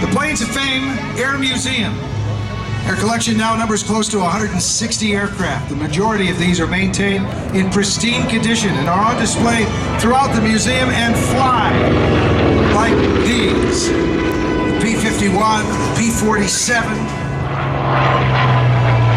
The Planes of Fame Air Museum. Their collection now numbers close to 160 aircraft. The majority of these are maintained in pristine condition and are on display throughout the museum and fly like these. The P-51, the P-47.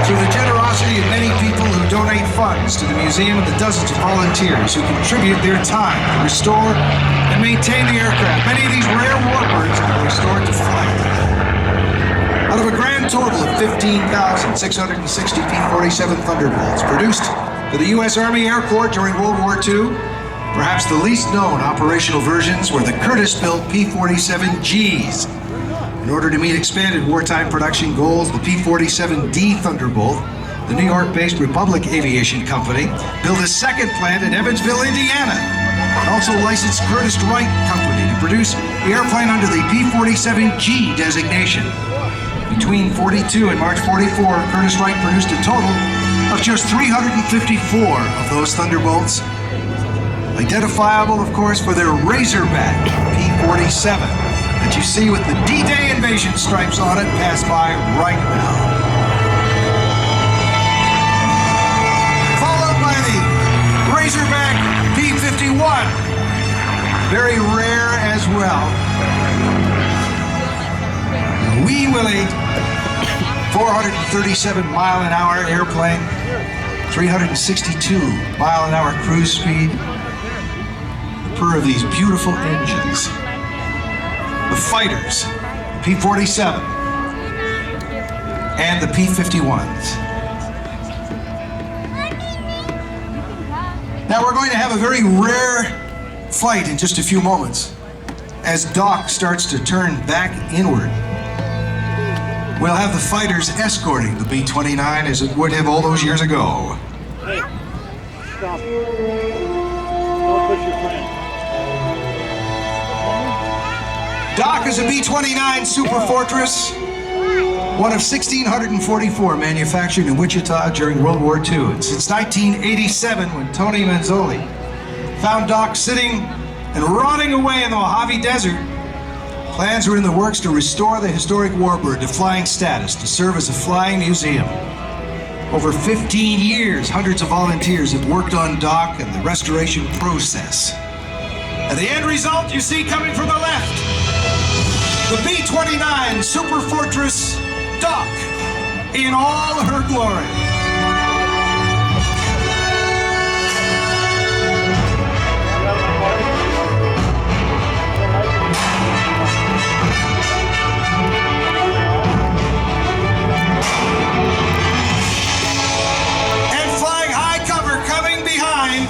Through the generosity of many people who donate funds to the museum and the dozens of volunteers who contribute their time to restore and maintain the aircraft, many of these rare warbirds are restored to flight. Out of a grand total of 15,660 P-47 Thunderbolts produced for the U.S. Army Air Corps during World War II, perhaps the least known operational versions were the Curtiss-built P-47Gs. In order to meet expanded wartime production goals, the P-47D Thunderbolt, the New York-based Republic Aviation Company, built a second plant in Evansville, Indiana, and also licensed Curtiss Wright Company to produce the airplane under the P-47G designation. Between 42 and March 44, Curtiss Wright produced a total of just 354 of those Thunderbolts, identifiable, of course, for their Razorback P-47 that you see with the D-Day invasion stripes on it pass by right now. Followed by the Razorback P-51, very rare as well. Wee Willie, 437-mile-an-hour airplane, 362-mile-an-hour cruise speed, the purr of these beautiful engines. The fighters, P-47 and the P-51s. Now we're going to have a very rare flight in just a few moments as Doc starts to turn back inward. We'll have the fighters escorting the B-29 as it would have all those years ago. Hey, stop. Don't push your plane. Doc is a B-29 Superfortress, one of 1,644 manufactured in Wichita during World War II. And since 1987, when Tony Manzoli found Doc sitting and rotting away in the Mojave Desert, plans were in the works to restore the historic warbird to flying status, to serve as a flying museum. Over 15 years, hundreds of volunteers have worked on Doc and the restoration process. And the end result you see coming from the left, the B-29 Superfortress Doc in all her glory.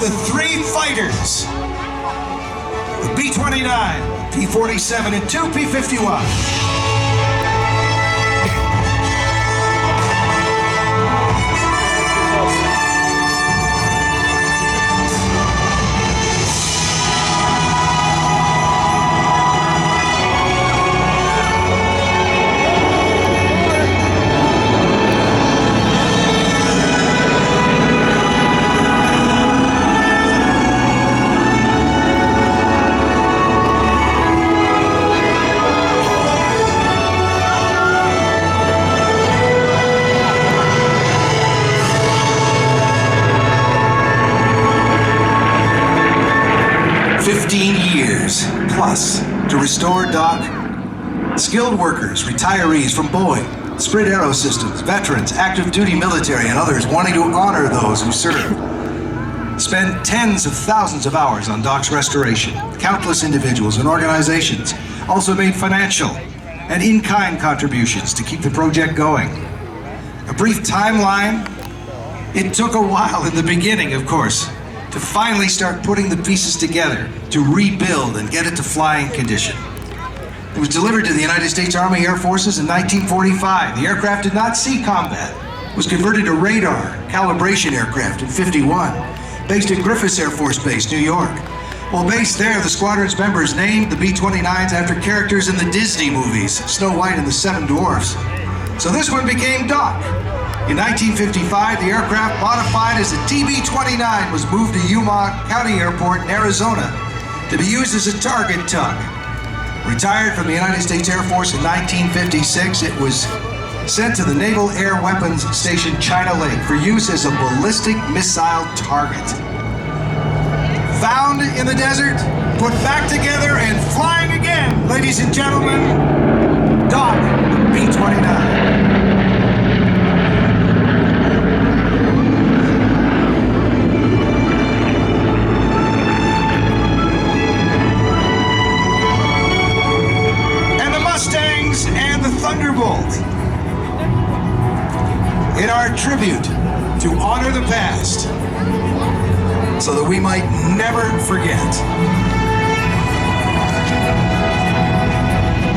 The three fighters, the B-29, P-47, and two P-51. 15 years plus to restore Doc. Skilled workers, retirees from Boeing, Sprint Aero Systems, veterans, active duty military, and others wanting to honor those who served. Spend tens of thousands of hours on Doc's restoration. Countless individuals and organizations also made financial and in-kind contributions to keep the project going. A brief timeline. It took a while in the beginning, of course, to finally start putting the pieces together, to rebuild and get it to flying condition. It was delivered to the United States Army Air Forces in 1945. The aircraft did not see combat. It was converted to radar, calibration aircraft in '51, based at Griffiths Air Force Base, New York. While based there, the squadron's members named the B-29s after characters in the Disney movies, Snow White and the Seven Dwarfs. So this one became Doc. In 1955, the aircraft, modified as a TB-29, was moved to Yuma County Airport in Arizona to be used as a target tug. Retired from the United States Air Force in 1956, it was sent to the Naval Air Weapons Station China Lake for use as a ballistic missile target. Found in the desert, put back together, and flying again, ladies and gentlemen, Doc, the B-29. Mustangs and the Thunderbolt. In our tribute to honor the past so that we might never forget.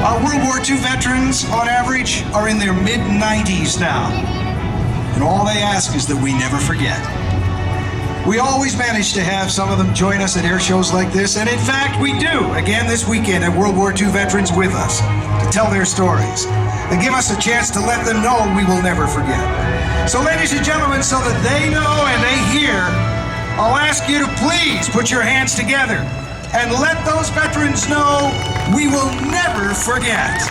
Our World War II veterans, on average, are in their mid-90s now. And all they ask is that we never forget. We always manage to have some of them join us at air shows like this, and in fact, we do, again this weekend, at World War II veterans with us to tell their stories and give us a chance to let them know we will never forget. So ladies and gentlemen, so that they know and they hear, I'll ask you to please put your hands together and let those veterans know we will never forget.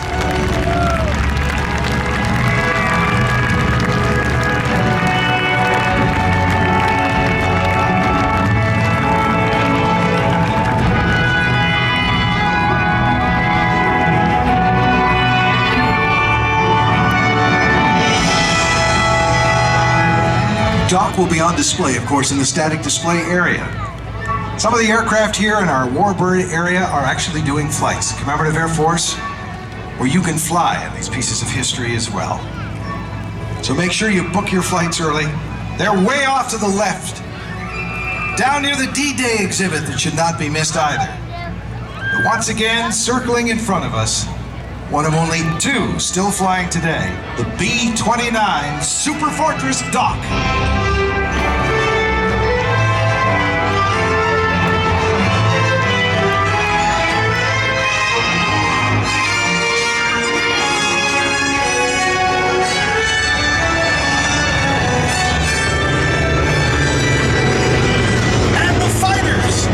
Doc will be on display, of course, in the static display area. Some of the aircraft here in our Warbird area are actually doing flights. Commemorative Air Force, where you can fly in these pieces of history as well. So make sure you book your flights early. They're way off to the left, down near the D-Day exhibit that should not be missed either. But once again, circling in front of us, one of only two still flying today, the B-29 Superfortress Doc. And the fighters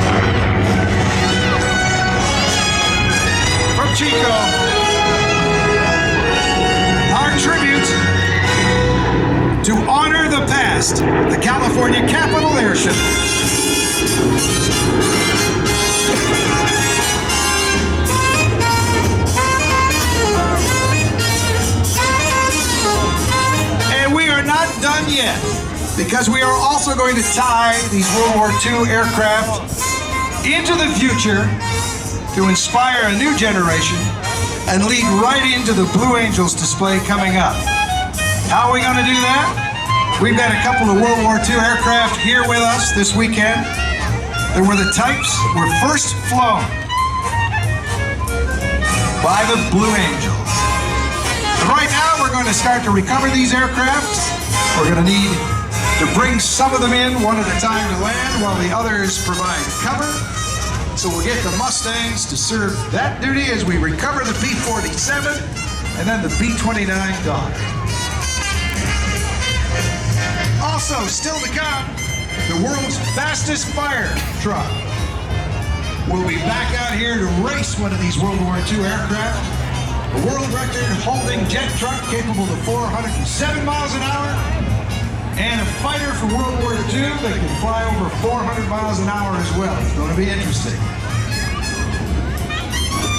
from Chico. Tribute to honor the past, the California Capital Airshow. And we are not done yet, because we are also going to tie these World War II aircraft into the future to inspire a new generation and lead right into the Blue Angels display coming up. How are we going to do that? We've got a couple of World War II aircraft here with us this weekend. They were the types that were first flown by the Blue Angels. And right now we're going to start to recover these aircraft. We're going to need to bring some of them in one at a time to land while the others provide cover. So we'll get the Mustangs to serve that duty as we recover the B-47 and then the B-29 Doc. Also, still to come, the world's fastest fire truck. We'll be back out here to race one of these World War II aircraft. A world record holding jet truck capable of 407 miles an hour. And a fighter from World War II that can fly over 400 miles an hour as well. It's going to be interesting.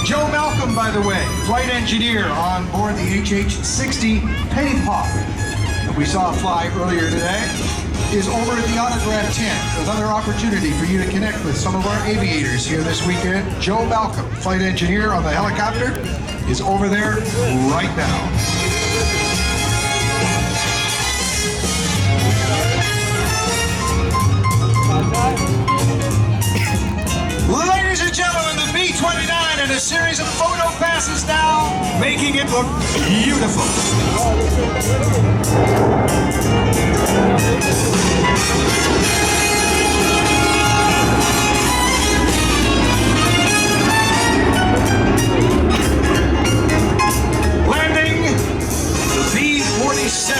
Joe Malcolm, by the way, flight engineer on board the HH-60 Penny Hawk that we saw fly earlier today, is over at the autograph tent. Another opportunity for you to connect with some of our aviators here this weekend. Joe Malcolm, flight engineer on the helicopter, is over there right now. Ladies and gentlemen, the B-29 and a series of photo passes now, making it look beautiful. Landing the B-47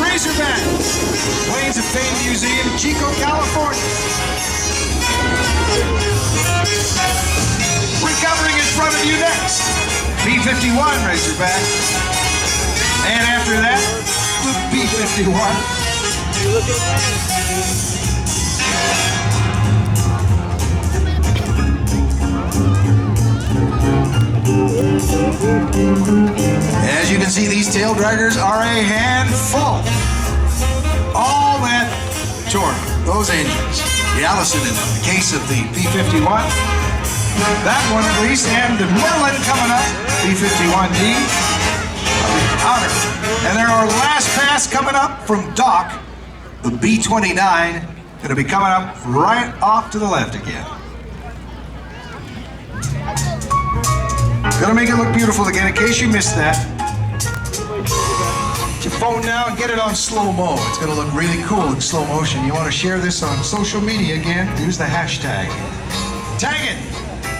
Razorback, Planes of Fame Museum, Chico, California. Recovering in front of you next, Razorback. And after that, the B-51. You looking at As you can see, these tail draggers are a handful. All that torque, those engines, the Allison in the case of the P-51, that one at least, and the Merlin coming up, B-51D, outer. And there are last pass coming up from Doc, the B-29, going to be coming up right off to the left again. Gonna make it look beautiful again, in case you missed that. Get your phone now and get it on slow-mo. It's gonna look really cool in slow motion. You wanna share this on social media again? Use the hashtag. Tag it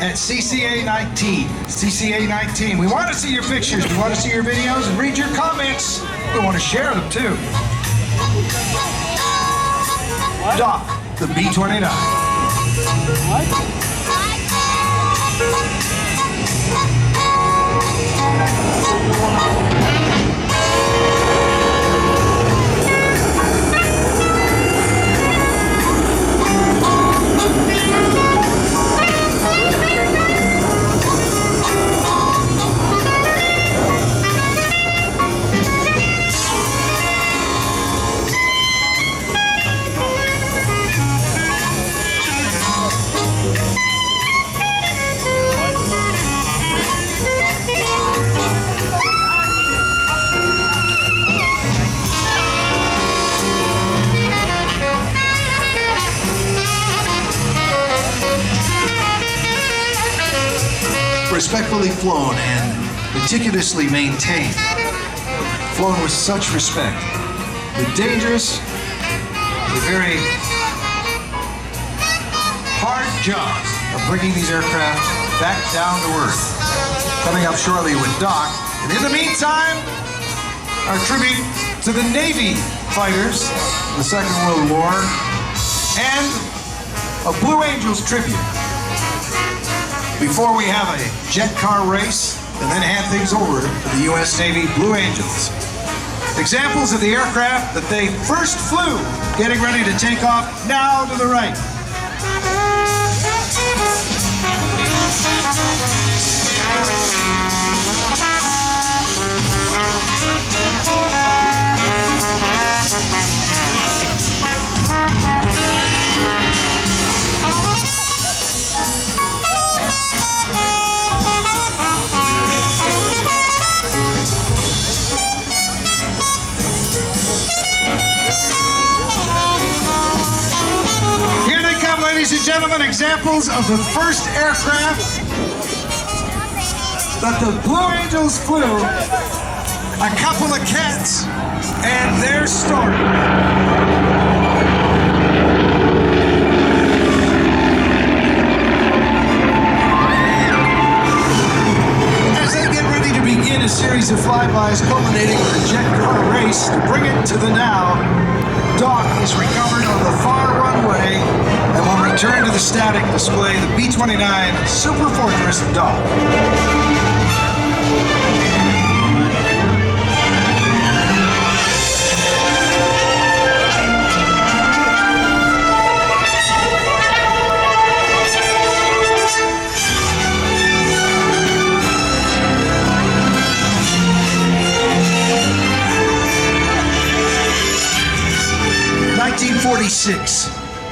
at CCA19. CCA19. We wanna see your pictures, we wanna see your videos, and read your comments. We wanna share them too. Doc, the B-29. Respectfully flown and meticulously maintained. Flown with such respect. The dangerous, the very hard job of bringing these aircraft back down to earth. Coming up shortly with Doc. And in the meantime, our tribute to the Navy fighters of the Second World War and a Blue Angels tribute. Before we have a jet car race and then hand things over to the U.S. Navy Blue Angels. Examples of the aircraft that they first flew, getting ready to take off now to the right. Ladies and gentlemen, examples of the first aircraft that the Blue Angels flew, a couple of cats, and their story. As they get ready to begin a series of flybys culminating with a jet car race to bring it to the now, Doc is recovered on the far runway and will return to the static display, the B-29 Superfortress Doc.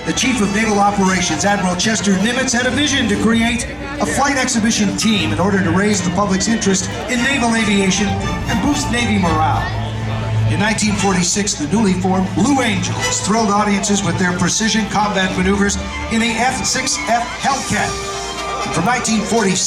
The Chief of Naval Operations, Admiral Chester Nimitz, had a vision to create a flight exhibition team in order to raise the public's interest in naval aviation and boost Navy morale. In 1946, the newly formed Blue Angels thrilled audiences with their precision combat maneuvers in the F-6F Hellcat. From 1946